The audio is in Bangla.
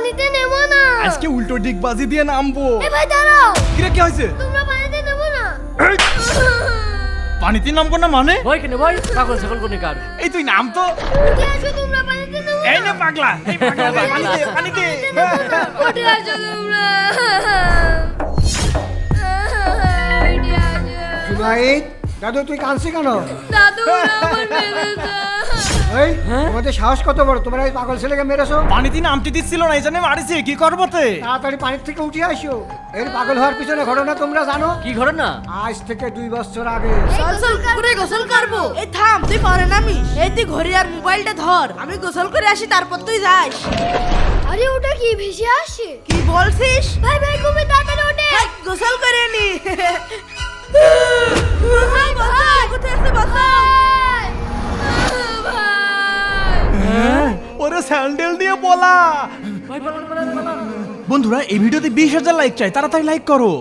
পানিতে নেমো না। আজকে উল্টো ডিগবাজি দিয়ে নামবো। এ ভাই দাঁড়াও, কিরে কি হয়েছে? তোমরা পানিতে নেমো না। পানিতে নামবো না মানে? ভয় কেন ভয়? পাগল ছাগল কোনে কার? এই তুই নাম তো। উঠে আসো, তোমরা পানিতে নেমো না। এই নে পাগলা, এই পাগলা পানিতে পানিতে। উঠে আসো তোমরা। উঠে আসো। জুনাইদ, দাদু তুই কাঁদছিস কেন? দাদু ওরা আমার মেরেছে। এই তোমাদের সাহস কত বড়, তোমরা এই পাগল ছেলেকে মেরেছো? পানিতে নামতে দিচ্ছিল না, এই জন্য মারিছে। কি করবো তে? তাড়াতাড়ি পানির থেকে উঠে আসো। এর পাগল হওয়ার পিছনে ঘটনা তোমরা জানো? কি ঘটনা? আজ থেকে 2 বছর আগে চল চল করে গোসল করবো। এই থাম, তুই পরে নামিস। এই তুই ঘড়ি আর মোবাইলটা ধর, আমি গোসল করে আসি, তারপর তুই যাস। আরে ওটা কি ভেসে আসছে? কি বলছিস? ভাই ভাই তুমি তাড়াতাড়ি ওঠে। এই, গোসল করে নি। ভাই ভাই কোথায় আছে বাঁচাও। ভাই ওরে স্যান্ডেল দিয়ে বলা। ভাই বলো বন্ধুরা এই ভিডিওতে 20,000 লাইক চাই, তাড়াতাড়ি লাইক করো।